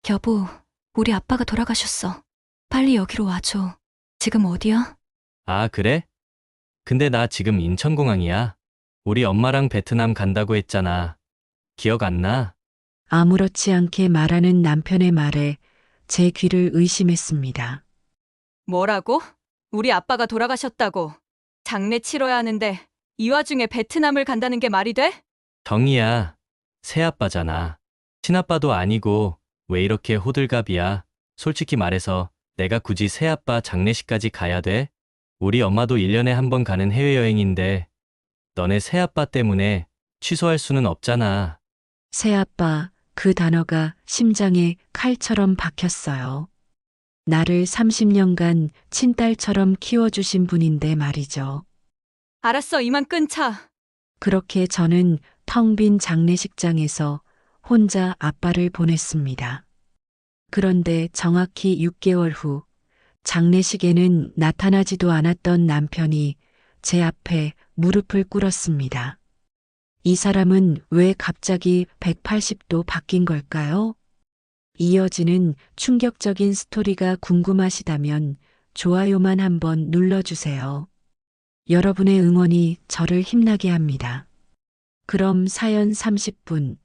여보, 우리 아빠가 돌아가셨어. 빨리 여기로 와줘. 지금 어디야? 아, 그래? 근데 나 지금 인천공항이야. 우리 엄마랑 베트남 간다고 했잖아. 기억 안 나? 아무렇지 않게 말하는 남편의 말에 제 귀를 의심했습니다. 뭐라고? 우리 아빠가 돌아가셨다고. 장례 치러야 하는데 이 와중에 베트남을 간다는 게 말이 돼? 정이야. 새아빠잖아. 친아빠도 아니고 왜 이렇게 호들갑이야. 솔직히 말해서 내가 굳이 새아빠 장례식까지 가야 돼? 우리 엄마도 1년에 한 번 가는 해외여행인데 너네 새아빠 때문에 취소할 수는 없잖아. 새아빠, 그 단어가 심장에 칼처럼 박혔어요. 나를 30년간 친딸처럼 키워주신 분인데 말이죠. 알았어, 이만 끊자. 그렇게 저는 텅 빈 장례식장에서 혼자 아빠를 보냈습니다. 그런데 정확히 6개월 후 장례식에는 나타나지도 않았던 남편이 제 앞에 무릎을 꿇었습니다. 이 사람은 왜 갑자기 180도 바뀐 걸까요? 이어지는 충격적인 스토리가 궁금하시다면 좋아요만 한번 눌러주세요. 여러분의 응원이 저를 힘나게 합니다. 그럼 사연 30분,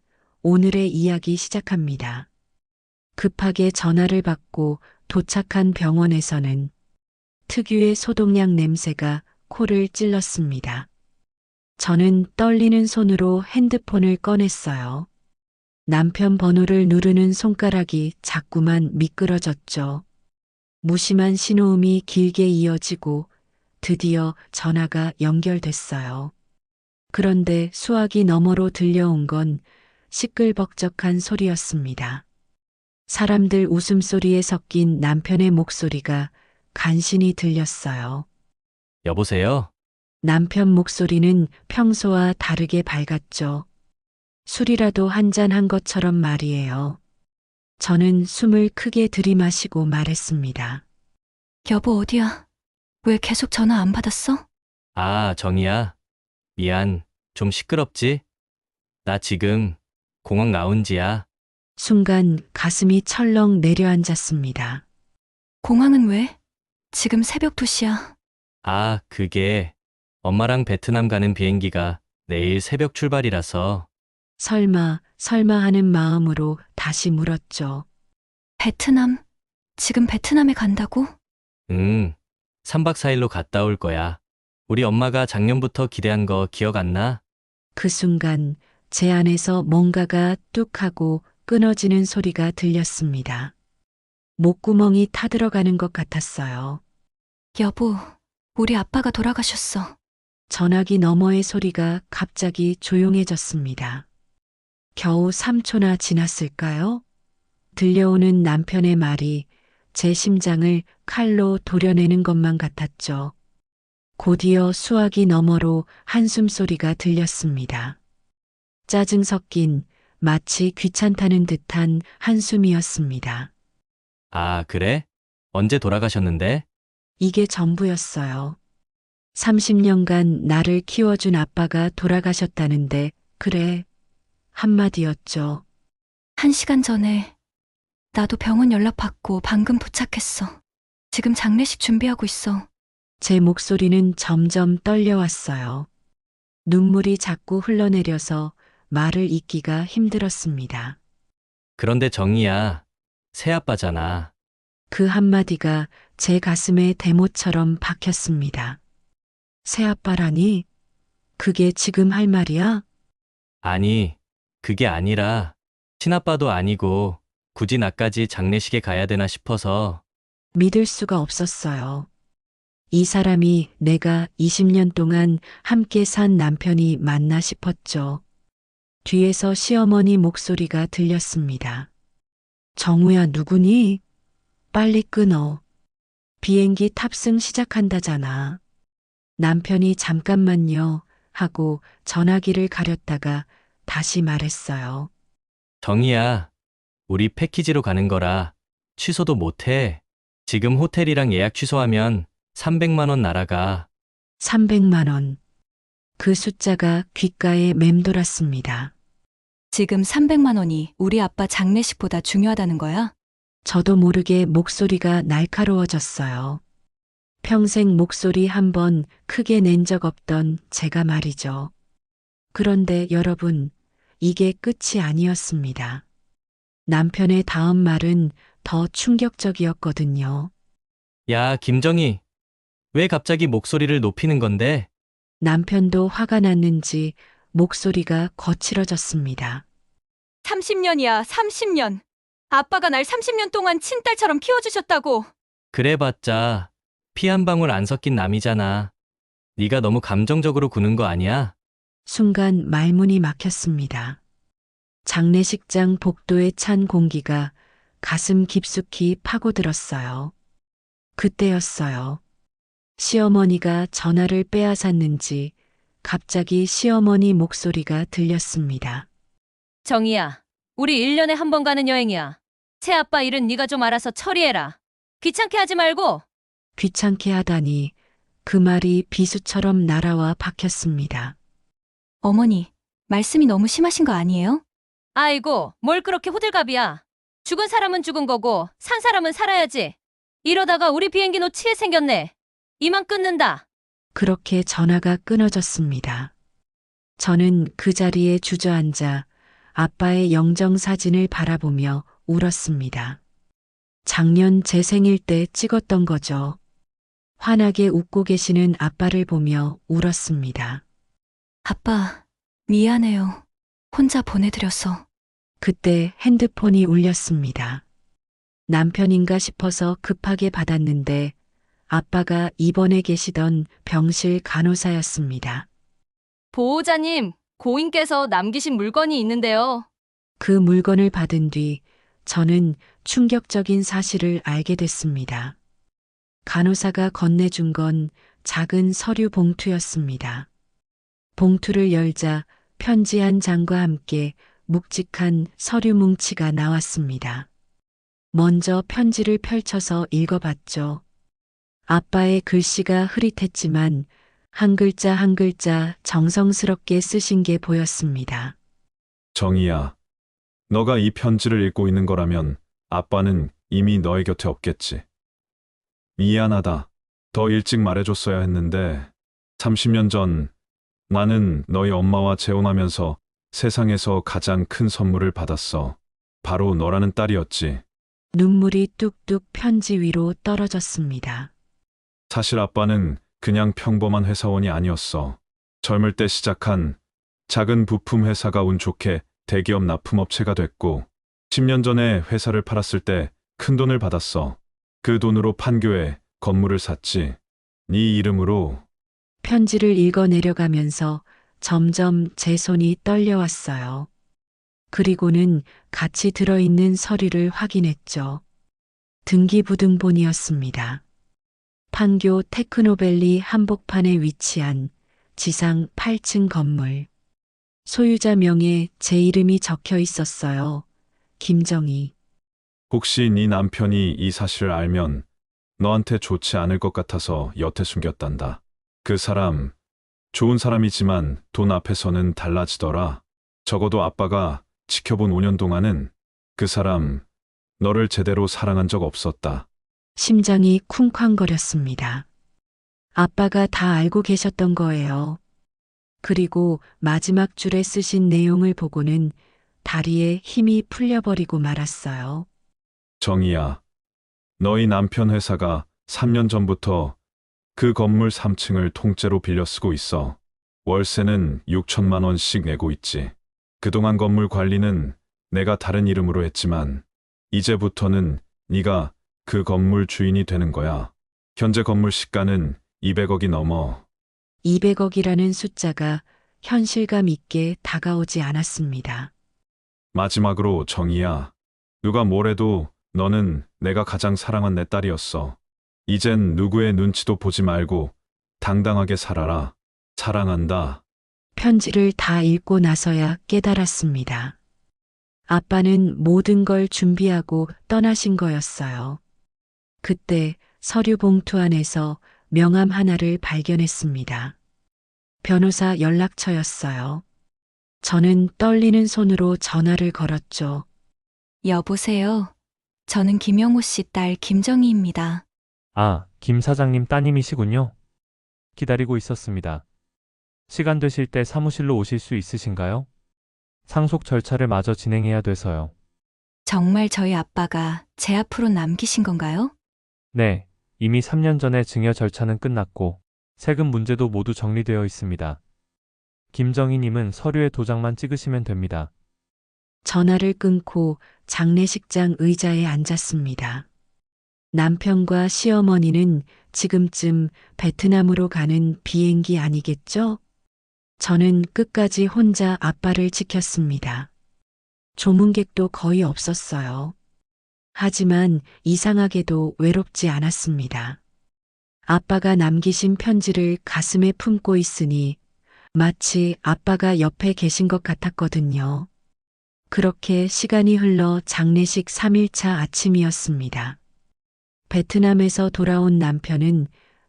오늘의 이야기 시작합니다. 급하게 전화를 받고 도착한 병원에서는 특유의 소독약 냄새가 코를 찔렀습니다. 저는 떨리는 손으로 핸드폰을 꺼냈어요. 남편 번호를 누르는 손가락이 자꾸만 미끄러졌죠. 무심한 신호음이 길게 이어지고 드디어 전화가 연결됐어요. 그런데 수화기 너머로 들려온 건 시끌벅적한 소리였습니다. 사람들 웃음소리에 섞인 남편의 목소리가 간신히 들렸어요. 여보세요? 남편 목소리는 평소와 다르게 밝았죠. 술이라도 한잔한 것처럼 말이에요. 저는 숨을 크게 들이마시고 말했습니다. 여보, 어디야? 왜 계속 전화 안 받았어? 아, 정이야. 미안. 좀 시끄럽지? 나 지금 공항 라운지야. 순간 가슴이 철렁 내려앉았습니다. 공항은 왜? 지금 새벽 2시야. 아, 그게 엄마랑 베트남 가는 비행기가 내일 새벽 출발이라서. 설마 하는 마음으로 다시 물었죠. 베트남? 지금 베트남에 간다고? 3박 4일로 갔다 올 거야. 우리 엄마가 작년부터 기대한 거 기억 안 나? 그 순간 제 안에서 뭔가가 뚝 하고 끊어지는 소리가 들렸습니다. 목구멍이 타들어가는 것 같았어요. 여보, 우리 아빠가 돌아가셨어. 전화기 너머의 소리가 갑자기 조용해졌습니다. 겨우 3초나 지났을까요? 들려오는 남편의 말이 제 심장을 칼로 도려내는 것만 같았죠. 곧이어 수화기 너머로 한숨 소리가 들렸습니다. 짜증 섞인 마치 귀찮다는 듯한 한숨이었습니다. 아, 그래? 언제 돌아가셨는데? 이게 전부였어요. 30년간 나를 키워준 아빠가 돌아가셨다는데, 그래, 한마디였죠. 1시간 전에 나도 병원 연락받고 방금 도착했어. 지금 장례식 준비하고 있어. 제 목소리는 점점 떨려왔어요. 눈물이 자꾸 흘러내려서 말을 잇기가 힘들었습니다. 그런데 정이야. 새아빠잖아. 그 한마디가 제 가슴에 대못처럼 박혔습니다. 새아빠라니? 그게 지금 할 말이야? 아니, 그게 아니라 친아빠도 아니고 굳이 나까지 장례식에 가야 되나 싶어서. 믿을 수가 없었어요. 이 사람이 내가 20년 동안 함께 산 남편이 맞나 싶었죠. 뒤에서 시어머니 목소리가 들렸습니다. 정우야, 누구니? 빨리 끊어. 비행기 탑승 시작한다잖아. 남편이 잠깐만요 하고 전화기를 가렸다가 다시 말했어요. 정이야, 우리 패키지로 가는 거라 취소도 못 해. 지금 호텔이랑 예약 취소하면 300만 원 날아가. 300만 원. 그 숫자가 귓가에 맴돌았습니다. 지금 300만 원이 우리 아빠 장례식보다 중요하다는 거야? 저도 모르게 목소리가 날카로워졌어요. 평생 목소리 한 번 크게 낸 적 없던 제가 말이죠. 그런데 여러분, 이게 끝이 아니었습니다. 남편의 다음 말은 더 충격적이었거든요. 야, 김정희. 왜 갑자기 목소리를 높이는 건데? 남편도 화가 났는지 목소리가 거칠어졌습니다. 30년이야, 30년. 아빠가 날 30년 동안 친딸처럼 키워주셨다고. 그래봤자 피 한 방울 안 섞인 남이잖아. 네가 너무 감정적으로 구는 거 아니야? 순간 말문이 막혔습니다. 장례식장 복도에 찬 공기가 가슴 깊숙이 파고들었어요. 그때였어요. 시어머니가 전화를 빼앗았는지 갑자기 시어머니 목소리가 들렸습니다. 정희야, 우리 1년에 한 번 가는 여행이야. 새아빠 일은 네가 좀 알아서 처리해라. 귀찮게 하지 말고. 귀찮게 하다니 그 말이 비수처럼 날아와 박혔습니다. 어머니, 말씀이 너무 심하신 거 아니에요? 아이고, 뭘 그렇게 호들갑이야. 죽은 사람은 죽은 거고 산 사람은 살아야지. 이러다가 우리 비행기 놓치게 생겼네. 이만 끊는다. 그렇게 전화가 끊어졌습니다. 저는 그 자리에 주저앉아 아빠의 영정 사진을 바라보며 울었습니다. 작년 제 생일 때 찍었던 거죠. 환하게 웃고 계시는 아빠를 보며 울었습니다. 아빠, 미안해요. 혼자 보내드려서. 그때 핸드폰이 울렸습니다. 남편인가 싶어서 급하게 받았는데 아빠가 입원해 계시던 병실 간호사였습니다. 보호자님, 고인께서 남기신 물건이 있는데요. 그 물건을 받은 뒤 저는 충격적인 사실을 알게 됐습니다. 간호사가 건네준 건 작은 서류 봉투였습니다. 봉투를 열자 편지 한 장과 함께 묵직한 서류 뭉치가 나왔습니다. 먼저 편지를 펼쳐서 읽어봤죠. 아빠의 글씨가 흐릿했지만 한 글자 한 글자 정성스럽게 쓰신 게 보였습니다. 정희야, 너가 이 편지를 읽고 있는 거라면 아빠는 이미 너의 곁에 없겠지. 미안하다. 더 일찍 말해줬어야 했는데 30년 전 나는 너희 엄마와 재혼하면서 세상에서 가장 큰 선물을 받았어. 바로 너라는 딸이었지. 눈물이 뚝뚝 편지 위로 떨어졌습니다. 사실 아빠는 그냥 평범한 회사원이 아니었어. 젊을 때 시작한 작은 부품 회사가 운 좋게 대기업 납품업체가 됐고 10년 전에 회사를 팔았을 때 큰 돈을 받았어. 그 돈으로 판교에 건물을 샀지. 네 이름으로. 편지를 읽어 내려가면서 점점 제 손이 떨려왔어요. 그리고는 같이 들어있는 서류를 확인했죠. 등기부등본이었습니다. 판교 테크노밸리 한복판에 위치한 지상 8층 건물. 소유자 명에 제 이름이 적혀 있었어요. 김정희. 혹시 네 남편이 이 사실을 알면 너한테 좋지 않을 것 같아서 여태 숨겼단다. 그 사람, 좋은 사람이지만 돈 앞에서는 달라지더라. 적어도 아빠가 지켜본 5년 동안은 그 사람, 너를 제대로 사랑한 적 없었다. 심장이 쿵쾅거렸습니다. 아빠가 다 알고 계셨던 거예요. 그리고 마지막 줄에 쓰신 내용을 보고는 다리에 힘이 풀려버리고 말았어요. 정희야, 너희 남편 회사가 3년 전부터 그 건물 3층을 통째로 빌려 쓰고 있어. 월세는 6천만 원씩 내고 있지. 그동안 건물 관리는 내가 다른 이름으로 했지만 이제부터는 네가 그 건물 주인이 되는 거야. 현재 건물 시가는 200억이 넘어. 200억이라는 숫자가 현실감 있게 다가오지 않았습니다. 마지막으로 정희야, 누가 뭐래도 너는 내가 가장 사랑한 내 딸이었어. 이젠 누구의 눈치도 보지 말고 당당하게 살아라. 사랑한다. 편지를 다 읽고 나서야 깨달았습니다. 아빠는 모든 걸 준비하고 떠나신 거였어요. 그때 서류 봉투 안에서 명함 하나를 발견했습니다. 변호사 연락처였어요. 저는 떨리는 손으로 전화를 걸었죠. 여보세요. 저는 김영호 씨 딸 김정희입니다. 아, 김 사장님 따님이시군요. 기다리고 있었습니다. 시간 되실 때 사무실로 오실 수 있으신가요? 상속 절차를 마저 진행해야 돼서요. 정말 저희 아빠가 제 앞으로 남기신 건가요? 네, 이미 3년 전에 증여 절차는 끝났고 세금 문제도 모두 정리되어 있습니다. 김정희님은 서류에 도장만 찍으시면 됩니다. 전화를 끊고 장례식장 의자에 앉았습니다. 남편과 시어머니는 지금쯤 베트남으로 가는 비행기 아니겠죠? 저는 끝까지 혼자 아빠를 지켰습니다. 조문객도 거의 없었어요. 하지만 이상하게도 외롭지 않았습니다. 아빠가 남기신 편지를 가슴에 품고 있으니 마치 아빠가 옆에 계신 것 같았거든요. 그렇게 시간이 흘러 장례식 3일차 아침이었습니다. 베트남에서 돌아온 남편은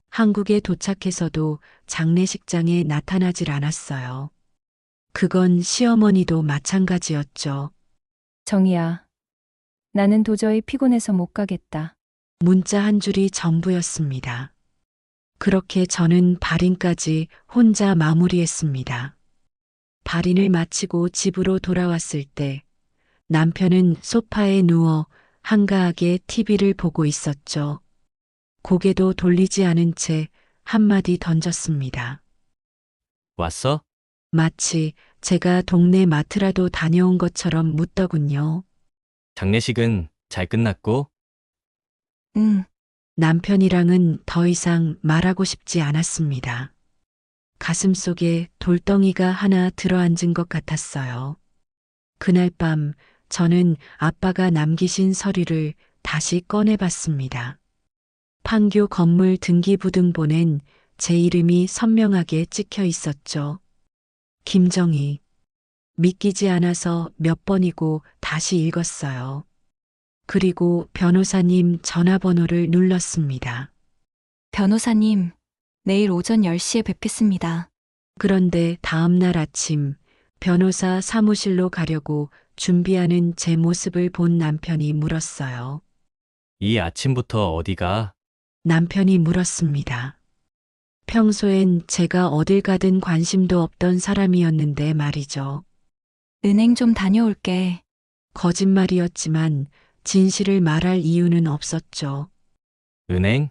한국에 도착해서도 장례식장에 나타나질 않았어요. 그건 시어머니도 마찬가지였죠. 정희야, 나는 도저히 피곤해서 못 가겠다. 문자 한 줄이 전부였습니다. 그렇게 저는 발인까지 혼자 마무리했습니다. 발인을 마치고 집으로 돌아왔을 때 남편은 소파에 누워 한가하게 TV를 보고 있었죠. 고개도 돌리지 않은 채 한마디 던졌습니다. 왔어? 마치 제가 동네 마트라도 다녀온 것처럼 묻더군요. 장례식은 잘 끝났고? 응. 남편이랑은 더 이상 말하고 싶지 않았습니다. 가슴속에 돌덩이가 하나 들어앉은 것 같았어요. 그날 밤 저는 아빠가 남기신 서류를 다시 꺼내봤습니다. 판교 건물 등기부등본엔 제 이름이 선명하게 찍혀 있었죠. 김정희. 믿기지 않아서 몇 번이고 다시 읽었어요. 그리고 변호사님 전화번호를 눌렀습니다. 변호사님, 내일 오전 10시에 뵙겠습니다. 그런데 다음날 아침 변호사 사무실로 가려고 준비하는 제 모습을 본 남편이 물었어요. 이 아침부터 어디가? 남편이 물었습니다. 평소엔 제가 어딜 가든 관심도 없던 사람이었는데 말이죠. 은행 좀 다녀올게. 거짓말이었지만 진실을 말할 이유는 없었죠. 은행?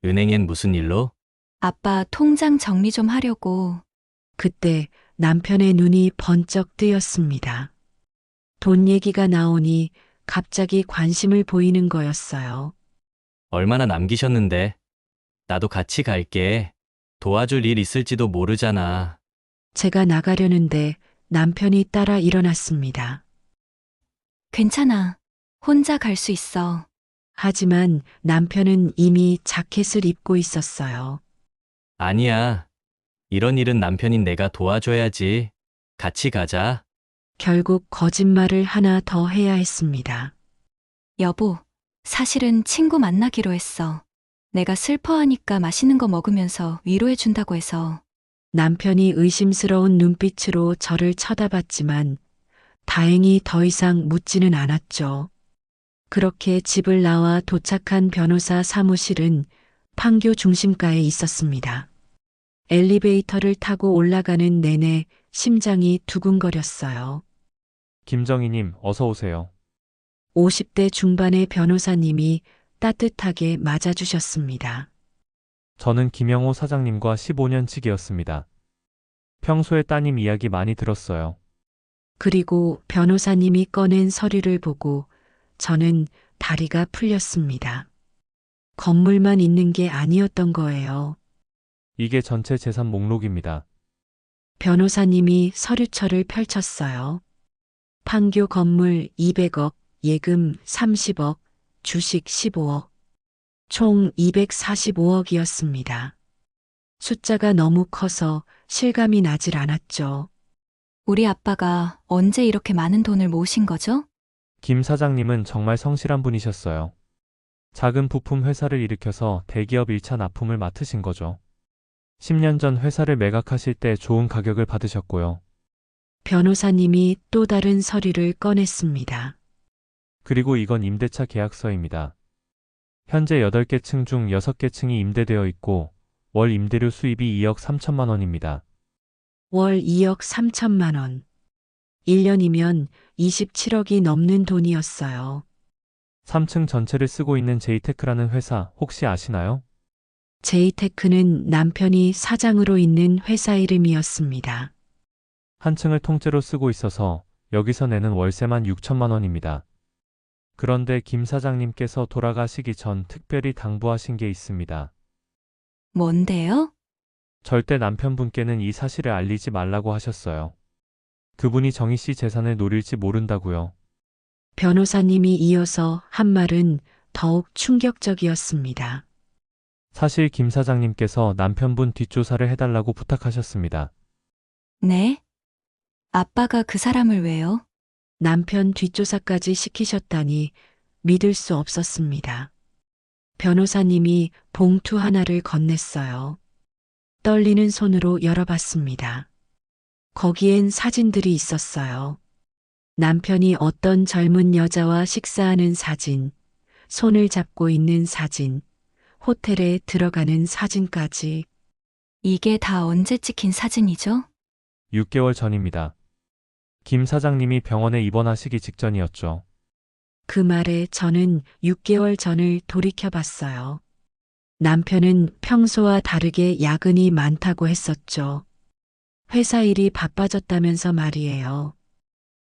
은행엔 무슨 일로? 아빠 통장 정리 좀 하려고. 그때 남편의 눈이 번쩍 뜨였습니다. 돈 얘기가 나오니 갑자기 관심을 보이는 거였어요. 얼마나 남기셨는데? 나도 같이 갈게. 도와줄 일 있을지도 모르잖아. 제가 나가려는데 남편이 따라 일어났습니다. 괜찮아. 혼자 갈 수 있어. 하지만 남편은 이미 자켓을 입고 있었어요. 아니야. 이런 일은 남편인 내가 도와줘야지. 같이 가자. 결국 거짓말을 하나 더 해야 했습니다. 여보, 사실은 친구 만나기로 했어. 내가 슬퍼하니까 맛있는 거 먹으면서 위로해준다고 해서. 남편이 의심스러운 눈빛으로 저를 쳐다봤지만 다행히 더 이상 묻지는 않았죠. 그렇게 집을 나와 도착한 변호사 사무실은 판교 중심가에 있었습니다. 엘리베이터를 타고 올라가는 내내 심장이 두근거렸어요. 김정희님, 어서 오세요. 50대 중반의 변호사님이 따뜻하게 맞아주셨습니다. 저는 김영호 사장님과 15년 지기였습니다. 평소에 따님 이야기 많이 들었어요. 그리고 변호사님이 꺼낸 서류를 보고 저는 다리가 풀렸습니다. 건물만 있는 게 아니었던 거예요. 이게 전체 재산 목록입니다. 변호사님이 서류철을 펼쳤어요. 판교 건물 200억, 예금 30억, 주식 15억, 총 245억이었습니다. 숫자가 너무 커서 실감이 나질 않았죠. 우리 아빠가 언제 이렇게 많은 돈을 모으신 거죠? 김 사장님은 정말 성실한 분이셨어요. 작은 부품 회사를 일으켜서 대기업 1차 납품을 맡으신 거죠. 10년 전 회사를 매각하실 때 좋은 가격을 받으셨고요. 변호사님이 또 다른 서류를 꺼냈습니다. 그리고 이건 임대차 계약서입니다. 현재 8개 층 중 6개 층이 임대되어 있고 월 임대료 수입이 2억 3천만 원입니다. 월 2억 3천만 원. 1년이면 27억이 넘는 돈이었어요. 3층 전체를 쓰고 있는 제이테크라는 회사 혹시 아시나요? 제이테크는 남편이 사장으로 있는 회사 이름이었습니다. 한 층을 통째로 쓰고 있어서 여기서 내는 월세만 6천만 원입니다. 그런데 김 사장님께서 돌아가시기 전 특별히 당부하신 게 있습니다. 뭔데요? 절대 남편분께는 이 사실을 알리지 말라고 하셨어요. 그분이 정희 씨 재산을 노릴지 모른다고요. 변호사님이 이어서 한 말은 더욱 충격적이었습니다. 사실 김 사장님께서 남편분 뒷조사를 해달라고 부탁하셨습니다. 네? 아빠가 그 사람을 왜요? 남편 뒷조사까지 시키셨다니 믿을 수 없었습니다. 변호사님이 봉투 하나를 건넸어요. 떨리는 손으로 열어봤습니다. 거기엔 사진들이 있었어요. 남편이 어떤 젊은 여자와 식사하는 사진, 손을 잡고 있는 사진, 호텔에 들어가는 사진까지. 이게 다 언제 찍힌 사진이죠? 6개월 전입니다. 김 사장님이 병원에 입원하시기 직전이었죠. 그 말에 저는 6개월 전을 돌이켜봤어요. 남편은 평소와 다르게 야근이 많다고 했었죠. 회사 일이 바빠졌다면서 말이에요.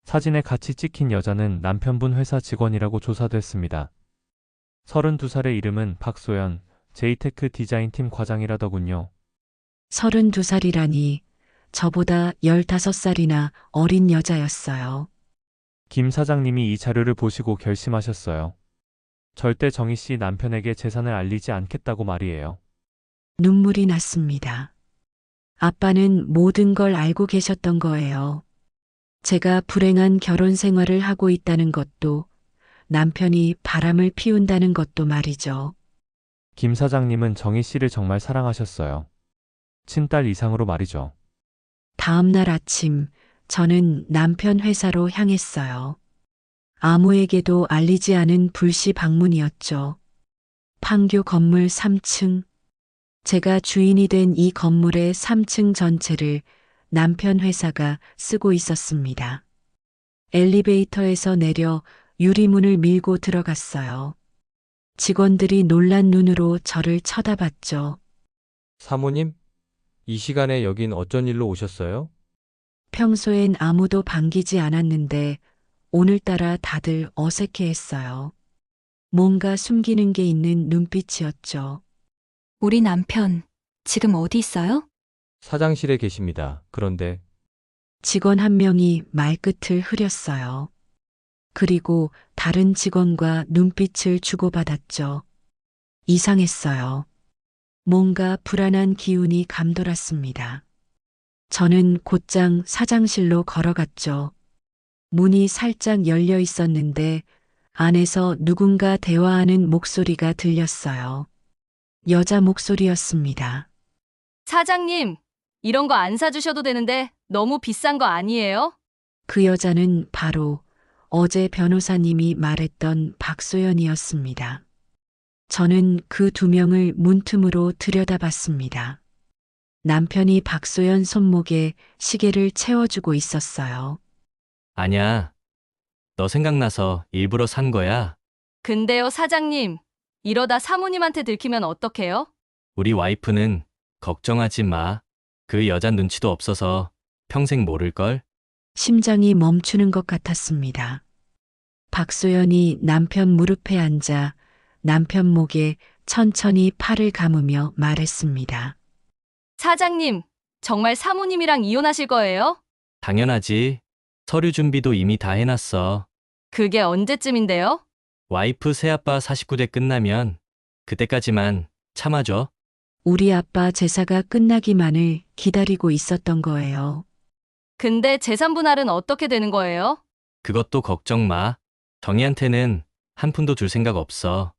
사진에 같이 찍힌 여자는 남편분 회사 직원이라고 조사됐습니다. 32살의 이름은 박소연, 제이테크 디자인팀 과장이라더군요. 32살이라니 저보다 15살이나 어린 여자였어요. 김 사장님이 이 자료를 보시고 결심하셨어요. 절대 정희 씨 남편에게 재산을 알리지 않겠다고 말이에요. 눈물이 났습니다. 아빠는 모든 걸 알고 계셨던 거예요. 제가 불행한 결혼 생활을 하고 있다는 것도, 남편이 바람을 피운다는 것도 말이죠. 김 사장님은 정희 씨를 정말 사랑하셨어요. 친딸 이상으로 말이죠. 다음 날 아침, 저는 남편 회사로 향했어요. 아무에게도 알리지 않은 불시 방문이었죠. 판교 건물 3층. 제가 주인이 된 이 건물의 3층 전체를 남편 회사가 쓰고 있었습니다. 엘리베이터에서 내려 유리문을 밀고 들어갔어요. 직원들이 놀란 눈으로 저를 쳐다봤죠. 사모님, 이 시간에 여긴 어쩐 일로 오셨어요? 평소엔 아무도 반기지 않았는데 오늘따라 다들 어색해했어요. 뭔가 숨기는 게 있는 눈빛이었죠. 우리 남편, 지금 어디 있어요? 사장실에 계십니다. 그런데 직원 한 명이 말끝을 흐렸어요. 그리고 다른 직원과 눈빛을 주고받았죠. 이상했어요. 뭔가 불안한 기운이 감돌았습니다. 저는 곧장 사장실로 걸어갔죠. 문이 살짝 열려 있었는데 안에서 누군가 대화하는 목소리가 들렸어요. 여자 목소리였습니다. 사장님, 이런 거 안 사주셔도 되는데 너무 비싼 거 아니에요? 그 여자는 바로 어제 변호사님이 말했던 박소연이었습니다. 저는 그 두 명을 문틈으로 들여다봤습니다. 남편이 박소연 손목에 시계를 채워주고 있었어요. 아냐. 너 생각나서 일부러 산 거야. 근데요, 사장님. 이러다 사모님한테 들키면 어떡해요? 우리 와이프는 걱정하지 마. 그 여자 눈치도 없어서 평생 모를걸? 심장이 멈추는 것 같았습니다. 박소연이 남편 무릎에 앉아 남편 목에 천천히 팔을 감으며 말했습니다. 사장님, 정말 사모님이랑 이혼하실 거예요? 당연하지. 서류 준비도 이미 다 해놨어. 그게 언제쯤인데요? 와이프 새아빠 49대 끝나면 그때까지만 참아줘. 우리 아빠 제사가 끝나기만을 기다리고 있었던 거예요. 근데 재산 분할은 어떻게 되는 거예요? 그것도 걱정 마. 정희한테는 한 푼도 줄 생각 없어.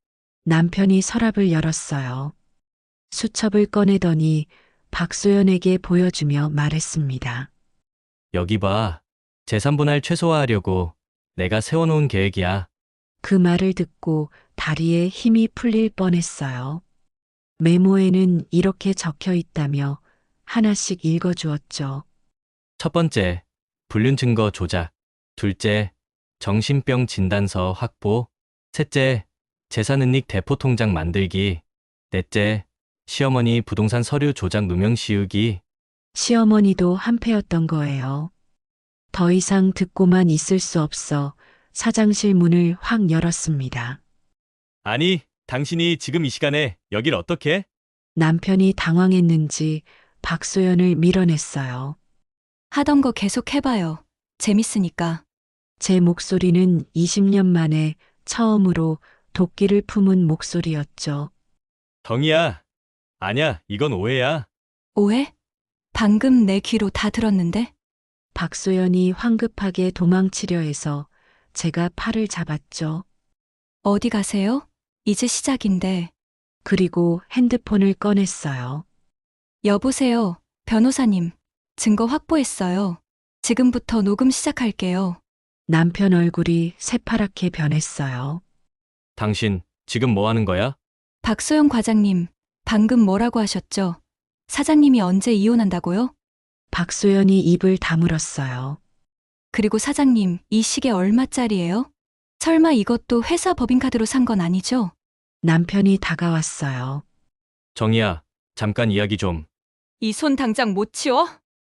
남편이 서랍을 열었어요. 수첩을 꺼내더니 박소연에게 보여주며 말했습니다. 여기 봐. 재산 분할 최소화하려고 내가 세워놓은 계획이야. 그 말을 듣고 다리에 힘이 풀릴 뻔했어요. 메모에는 이렇게 적혀 있다며 하나씩 읽어주었죠. 첫 번째, 불륜 증거 조작. 둘째, 정신병 진단서 확보. 셋째, 재산은닉 대포통장 만들기. 넷째, 시어머니 부동산 서류 조작 누명 씌우기. 시어머니도 한패였던 거예요. 더 이상 듣고만 있을 수 없어 사장실 문을 확 열었습니다. 아니, 당신이 지금 이 시간에 여길 어떻게? 남편이 당황했는지 박소연을 밀어냈어요. 하던 거 계속 해봐요. 재밌으니까. 제 목소리는 20년 만에 처음으로 도끼를 품은 목소리였죠. 덩이야. 아냐, 이건 오해야. 오해? 방금 내 귀로 다 들었는데? 박소연이 황급하게 도망치려 해서 제가 팔을 잡았죠. 어디 가세요? 이제 시작인데. 그리고 핸드폰을 꺼냈어요. 여보세요, 변호사님. 증거 확보했어요. 지금부터 녹음 시작할게요. 남편 얼굴이 새파랗게 변했어요. 당신, 지금 뭐 하는 거야? 박소영 과장님, 방금 뭐라고 하셨죠? 사장님이 언제 이혼한다고요? 박소연이 입을 다물었어요. 그리고 사장님, 이 시계 얼마짜리예요? 설마 이것도 회사 법인카드로 산 건 아니죠? 남편이 다가왔어요. 정희야, 잠깐 이야기 좀. 이 손 당장 못 치워?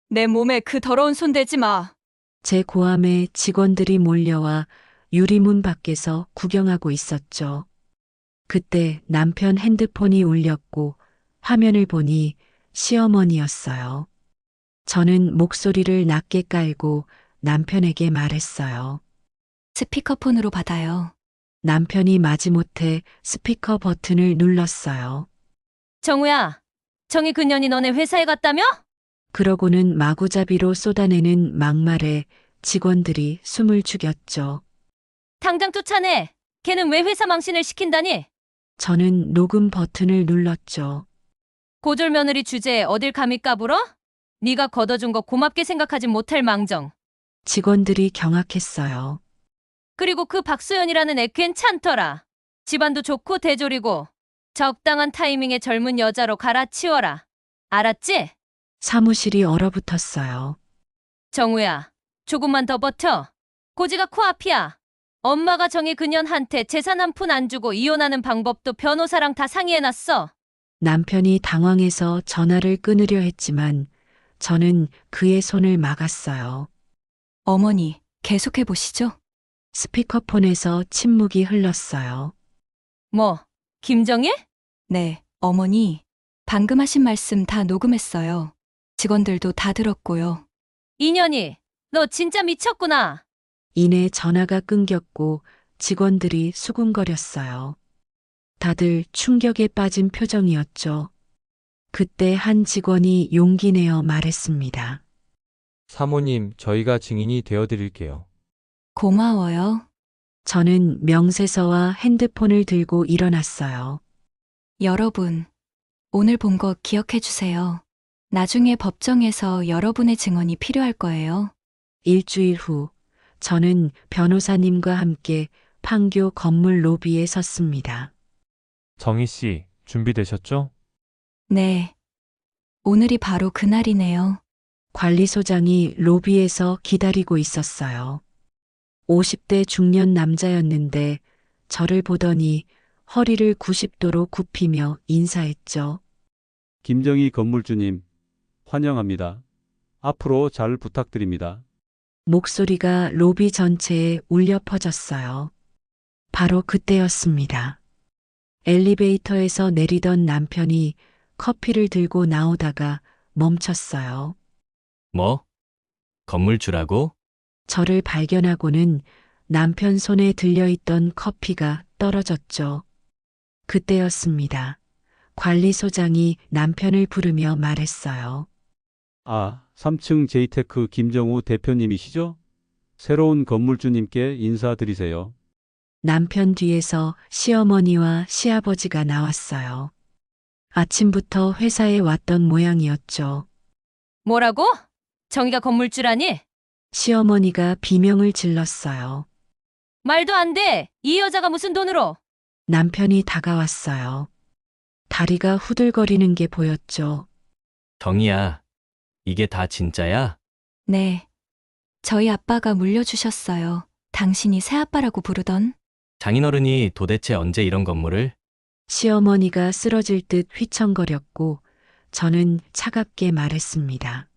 내 몸에 그 더러운 손 대지 마. 제 고함에 직원들이 몰려와 유리문 밖에서 구경하고 있었죠. 그때 남편 핸드폰이 울렸고 화면을 보니 시어머니였어요. 저는 목소리를 낮게 깔고 남편에게 말했어요. 스피커폰으로 받아요. 남편이 마지못해 스피커 버튼을 눌렀어요. 정우야, 정희 그년이 너네 회사에 갔다며? 그러고는 마구잡이로 쏟아내는 막말에 직원들이 숨을 죽였죠. 당장 쫓아내. 걔는 왜 회사 망신을 시킨다니? 저는 녹음 버튼을 눌렀죠. 고졸 며느리 주제에 어딜 감히 까불어? 네가 걷어준 거 고맙게 생각하진 못할 망정. 직원들이 경악했어요. 그리고 그 박소연이라는 애 괜찮더라. 집안도 좋고 대졸이고 적당한 타이밍에 젊은 여자로 갈아치워라. 알았지? 사무실이 얼어붙었어요. 정우야, 조금만 더 버텨. 고지가 코앞이야. 엄마가 정희 그년한테 재산 한 푼 안 주고 이혼하는 방법도 변호사랑 다 상의해놨어. 남편이 당황해서 전화를 끊으려 했지만 저는 그의 손을 막았어요. 어머니, 계속해 보시죠. 스피커폰에서 침묵이 흘렀어요. 뭐, 김정일? 네, 어머니. 방금 하신 말씀 다 녹음했어요. 직원들도 다 들었고요. 인연이, 너 진짜 미쳤구나. 이내 전화가 끊겼고 직원들이 수군거렸어요. 다들 충격에 빠진 표정이었죠. 그때 한 직원이 용기 내어 말했습니다. 사모님, 저희가 증인이 되어드릴게요. 고마워요. 저는 명세서와 핸드폰을 들고 일어났어요. 여러분, 오늘 본 거 기억해 주세요. 나중에 법정에서 여러분의 증언이 필요할 거예요. 일주일 후, 저는 변호사님과 함께 판교 건물 로비에 섰습니다. 정희 씨, 준비되셨죠? 네. 오늘이 바로 그날이네요. 관리소장이 로비에서 기다리고 있었어요. 50대 중년 남자였는데 저를 보더니 허리를 90도로 굽히며 인사했죠. 김정희 건물주님, 환영합니다. 앞으로 잘 부탁드립니다. 목소리가 로비 전체에 울려 퍼졌어요. 바로 그때였습니다. 엘리베이터에서 내리던 남편이 커피를 들고 나오다가 멈췄어요. 뭐? 건물주라고? 저를 발견하고는 남편 손에 들려있던 커피가 떨어졌죠. 그때였습니다. 관리소장이 남편을 부르며 말했어요. 아, 3층 제이테크 김정우 대표님이시죠? 새로운 건물주님께 인사드리세요. 남편 뒤에서 시어머니와 시아버지가 나왔어요. 아침부터 회사에 왔던 모양이었죠. 뭐라고? 정희가 건물주라니? 시어머니가 비명을 질렀어요. 말도 안 돼. 이 여자가 무슨 돈으로? 남편이 다가왔어요. 다리가 후들거리는 게 보였죠. 정희야, 이게 다 진짜야? 네. 저희 아빠가 물려주셨어요. 당신이 새아빠라고 부르던. 장인어른이 도대체 언제 이런 건물을? 시어머니가 쓰러질 듯 휘청거렸고 저는 차갑게 말했습니다.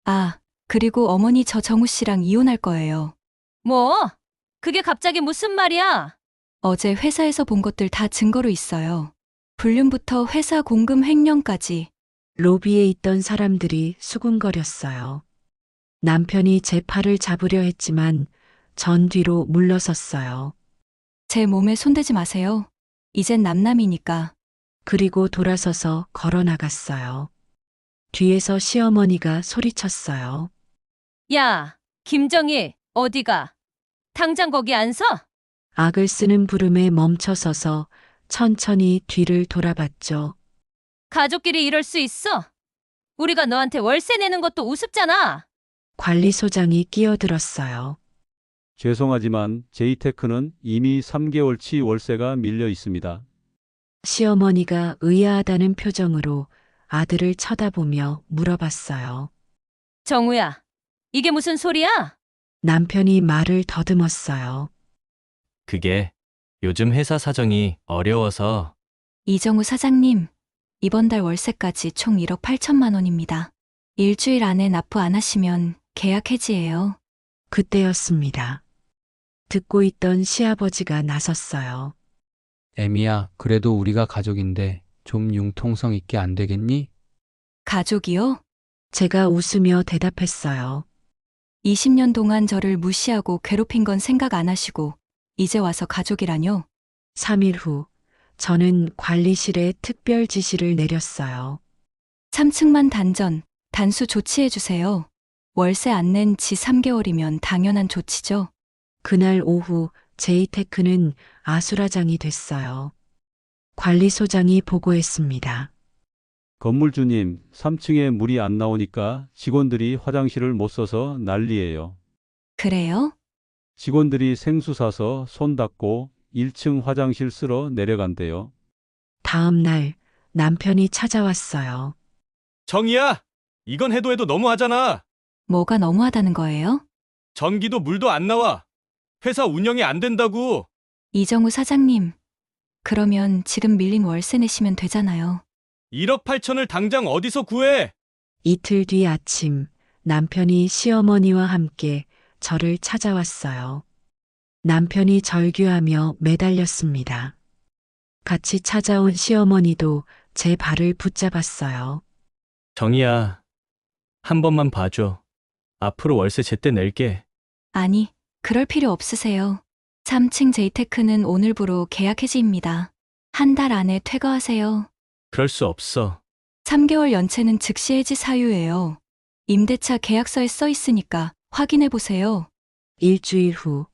아, 그리고 어머니 저 정우 씨랑 이혼할 거예요. 뭐? 그게 갑자기 무슨 말이야? 어제 회사에서 본 것들 다 증거로 있어요. 불륜부터 회사 공금 횡령까지. 로비에 있던 사람들이 수군거렸어요. 남편이 제 팔을 잡으려 했지만 전 뒤로 물러섰어요. 제 몸에 손대지 마세요. 이젠 남남이니까. 그리고 돌아서서 걸어 나갔어요. 뒤에서 시어머니가 소리쳤어요. 야, 김정희, 어디가? 당장 거기 안 서? 악을 쓰는 부름에 멈춰서서 천천히 뒤를 돌아봤죠. 가족끼리 이럴 수 있어? 우리가 너한테 월세 내는 것도 우습잖아. 관리소장이 끼어들었어요. 죄송하지만 제이테크는 이미 3개월치 월세가 밀려 있습니다. 시어머니가 의아하다는 표정으로 아들을 쳐다보며 물어봤어요. 정우야, 이게 무슨 소리야? 남편이 말을 더듬었어요. 그게 요즘 회사 사정이 어려워서. 이정우 사장님, 이번 달 월세까지 총 1억 8천만 원입니다. 일주일 안에 납부 안 하시면 계약 해지예요. 그때였습니다. 듣고 있던 시아버지가 나섰어요. 애미야, 그래도 우리가 가족인데 좀 융통성 있게 안 되겠니? 가족이요? 제가 웃으며 대답했어요. 20년 동안 저를 무시하고 괴롭힌 건 생각 안 하시고 이제 와서 가족이라뇨? 3일 후 저는 관리실에 특별 지시를 내렸어요. 3층만 단전, 단수 조치해 주세요. 월세 안 낸 지 3개월이면 당연한 조치죠. 그날 오후 제이테크는 아수라장이 됐어요. 관리소장이 보고했습니다. 건물주님, 3층에 물이 안 나오니까 직원들이 화장실을 못 써서 난리예요. 그래요? 직원들이 생수 사서 손 닦고 1층 화장실 쓰러 내려간대요. 다음 날 남편이 찾아왔어요. 정희야, 이건 해도 너무하잖아. 뭐가 너무하다는 거예요? 전기도 물도 안 나와. 회사 운영이 안 된다고. 이정우 사장님, 그러면 지금 밀린 월세 내시면 되잖아요. 1억 8천을 당장 어디서 구해? 이틀 뒤 아침 남편이 시어머니와 함께 저를 찾아왔어요. 남편이 절규하며 매달렸습니다. 같이 찾아온 시어머니도 제 발을 붙잡았어요. 정희야, 한 번만 봐줘. 앞으로 월세 제때 낼게. 아니, 그럴 필요 없으세요. 3층 제이테크는 오늘부로 계약 해지입니다. 한 달 안에 퇴거하세요. 그럴 수 없어. 3개월 연체는 즉시 해지 사유예요. 임대차 계약서에 써 있으니까 확인해 보세요. 일주일 후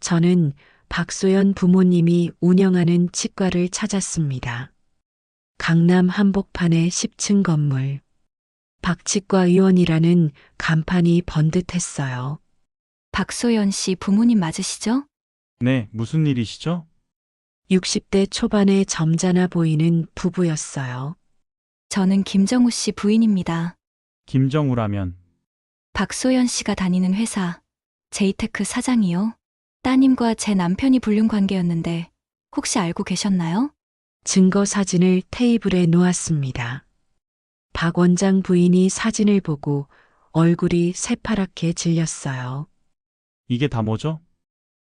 저는 박소연 부모님이 운영하는 치과를 찾았습니다. 강남 한복판의 10층 건물. 박치과 의원이라는 간판이 번듯했어요. 박소연 씨 부모님 맞으시죠? 네, 무슨 일이시죠? 60대 초반에 점잖아 보이는 부부였어요. 저는 김정우 씨 부인입니다. 김정우라면 박소연 씨가 다니는 회사, 제이테크 사장이요. 따님과 제 남편이 불륜 관계였는데 혹시 알고 계셨나요? 증거 사진을 테이블에 놓았습니다. 박 원장 부인이 사진을 보고 얼굴이 새파랗게 질렸어요. 이게 다 뭐죠?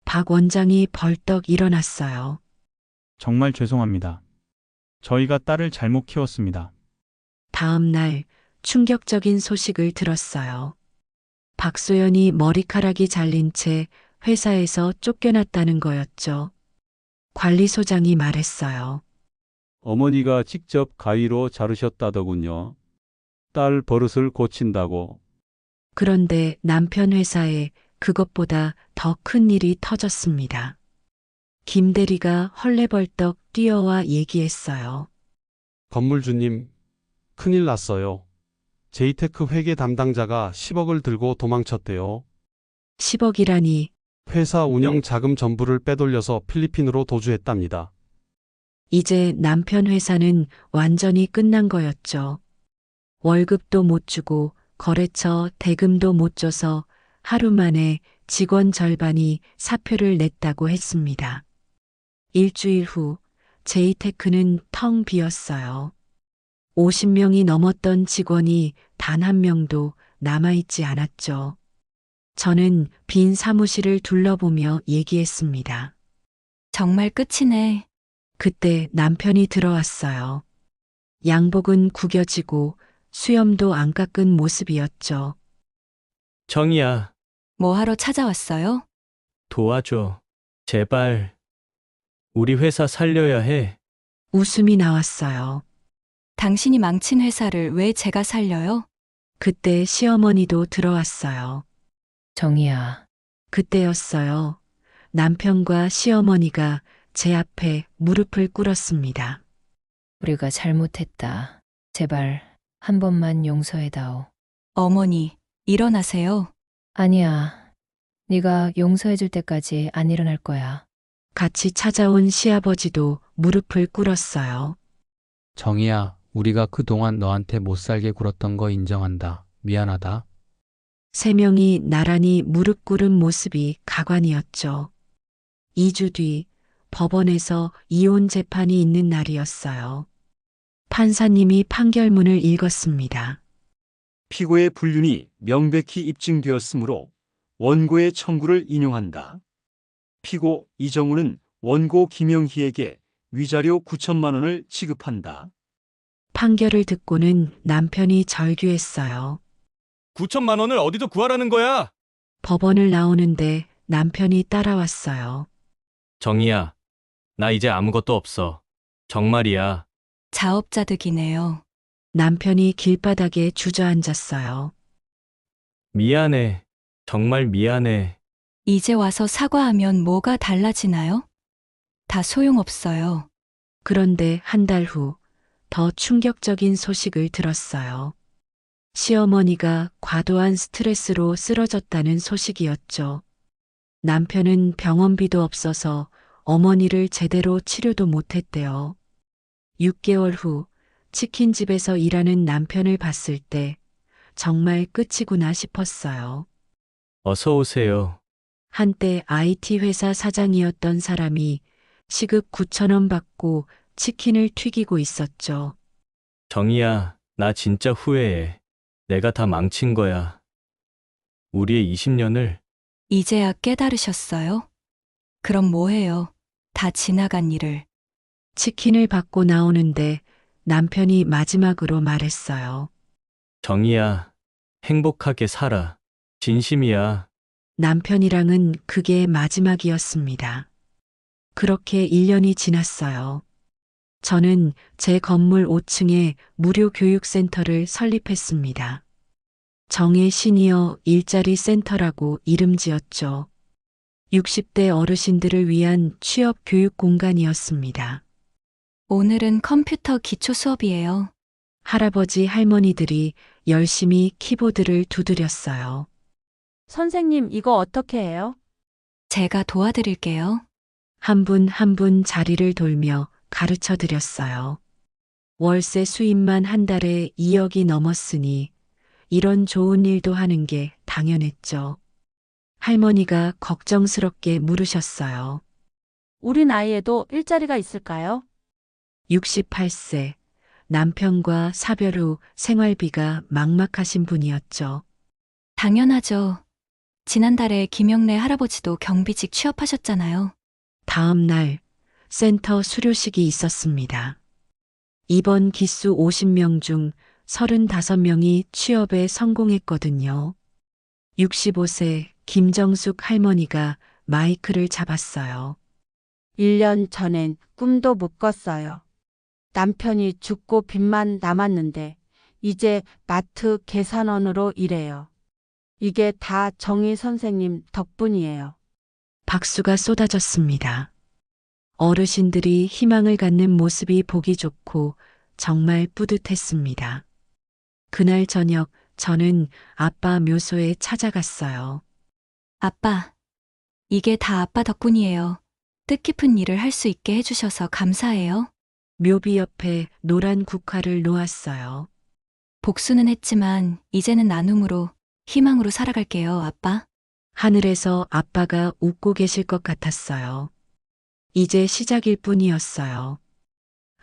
박 원장이 벌떡 일어났어요. 정말 죄송합니다. 저희가 딸을 잘못 키웠습니다. 다음 날 충격적인 소식을 들었어요. 박소연이 머리카락이 잘린 채 회사에서 쫓겨났다는 거였죠. 관리소장이 말했어요. 어머니가 직접 가위로 자르셨다더군요. 딸 버릇을 고친다고. 그런데 남편 회사에 그것보다 더 큰 일이 터졌습니다. 김 대리가 헐레벌떡 뛰어와 얘기했어요. 건물주님, 큰일 났어요. 제이테크 회계 담당자가 10억을 들고 도망쳤대요. 10억이라니. 회사 운영 자금 전부를 빼돌려서 필리핀으로 도주했답니다. 이제 남편 회사는 완전히 끝난 거였죠. 월급도 못 주고 거래처 대금도 못 줘서 하루 만에 직원 절반이 사표를 냈다고 했습니다. 일주일 후 제이테크는 텅 비었어요. 50명이 넘었던 직원이 단 한 명도 남아있지 않았죠. 저는 빈 사무실을 둘러보며 얘기했습니다. 정말 끝이네. 그때 남편이 들어왔어요. 양복은 구겨지고 수염도 안 깎은 모습이었죠. 정희야, 뭐 하러 찾아왔어요? 도와줘. 제발. 우리 회사 살려야 해. 웃음이 나왔어요. 당신이 망친 회사를 왜 제가 살려요? 그때 시어머니도 들어왔어요. 정희야, 그때였어요. 남편과 시어머니가 제 앞에 무릎을 꿇었습니다. 우리가 잘못했다. 제발 한 번만 용서해다오. 어머니, 일어나세요. 아니야. 네가 용서해줄 때까지 안 일어날 거야. 같이 찾아온 시아버지도 무릎을 꿇었어요. 정희야, 우리가 그동안 너한테 못 살게 굴었던 거 인정한다. 미안하다. 세 명이 나란히 무릎 꿇은 모습이 가관이었죠. 2주 뒤 법원에서 이혼 재판이 있는 날이었어요. 판사님이 판결문을 읽었습니다. 피고의 불륜이 명백히 입증되었으므로 원고의 청구를 인용한다. 피고 이정우는 원고 김영희에게 위자료 9천만 원을 지급한다. 판결을 듣고는 남편이 절규했어요. 9천만 원을 어디서 구하라는 거야? 법원을 나오는데 남편이 따라왔어요. 정희야, 나 이제 아무것도 없어. 정말이야. 자업자득이네요. 남편이 길바닥에 주저앉았어요. 미안해. 정말 미안해. 이제 와서 사과하면 뭐가 달라지나요? 다 소용없어요. 그런데 한 달 후 더 충격적인 소식을 들었어요. 시어머니가 과도한 스트레스로 쓰러졌다는 소식이었죠. 남편은 병원비도 없어서 어머니를 제대로 치료도 못했대요. 6개월 후 치킨집에서 일하는 남편을 봤을 때 정말 끝이구나 싶었어요. 어서 오세요. 한때 IT 회사 사장이었던 사람이 시급 9천 원 받고 치킨을 튀기고 있었죠. 정희야, 나 진짜 후회해. 내가 다 망친 거야. 우리의 20년을. 이제야 깨달으셨어요? 그럼 뭐해요? 다 지나간 일을. 치킨을 받고 나오는데 남편이 마지막으로 말했어요. 정희야, 행복하게 살아. 진심이야. 남편이랑은 그게 마지막이었습니다. 그렇게 1년이 지났어요. 저는 제 건물 5층에 무료 교육센터를 설립했습니다. 정의 시니어 일자리 센터라고 이름 지었죠. 60대 어르신들을 위한 취업 교육 공간이었습니다. 오늘은 컴퓨터 기초 수업이에요. 할아버지 할머니들이 열심히 키보드를 두드렸어요. 선생님, 이거 어떻게 해요? 제가 도와드릴게요. 한 분 한 분 자리를 돌며 가르쳐 드렸어요. 월세 수입만 한 달에 2억이 넘었으니 이런 좋은 일도 하는 게 당연했죠. 할머니가 걱정스럽게 물으셨어요. 우리 나이에도 일자리가 있을까요? 68세, 남편과 사별 후 생활비가 막막하신 분이었죠. 당연하죠. 지난달에 김영래 할아버지도 경비직 취업하셨잖아요. 다음 날 센터 수료식이 있었습니다. 이번 기수 50명 중 35명이 취업에 성공했거든요. 65세 김정숙 할머니가 마이크를 잡았어요. 1년 전엔 꿈도 못 꿨어요. 남편이 죽고 빚만 남았는데 이제 마트 계산원으로 일해요. 이게 다 정희 선생님 덕분이에요. 박수가 쏟아졌습니다. 어르신들이 희망을 갖는 모습이 보기 좋고 정말 뿌듯했습니다. 그날 저녁 저는 아빠 묘소에 찾아갔어요. 아빠, 이게 다 아빠 덕분이에요. 뜻깊은 일을 할 수 있게 해주셔서 감사해요. 묘비 옆에 노란 국화를 놓았어요. 복수는 했지만 이제는 나눔으로, 희망으로 살아갈게요, 아빠. 하늘에서 아빠가 웃고 계실 것 같았어요. 이제 시작일 뿐이었어요.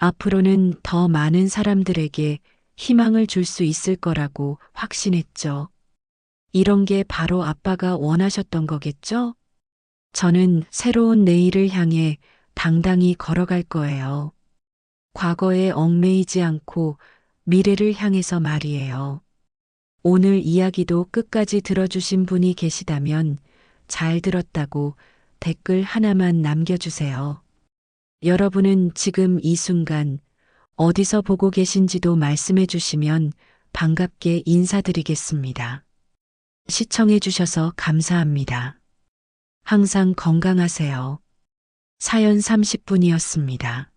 앞으로는 더 많은 사람들에게 희망을 줄 수 있을 거라고 확신했죠. 이런 게 바로 아빠가 원하셨던 거겠죠? 저는 새로운 내일을 향해 당당히 걸어갈 거예요. 과거에 얽매이지 않고 미래를 향해서 말이에요. 오늘 이야기도 끝까지 들어주신 분이 계시다면 잘 들었다고 댓글 하나만 남겨주세요. 여러분은 지금 이 순간 어디서 보고 계신지도 말씀해 주시면 반갑게 인사드리겠습니다. 시청해 주셔서 감사합니다. 항상 건강하세요. 사연 30분이었습니다.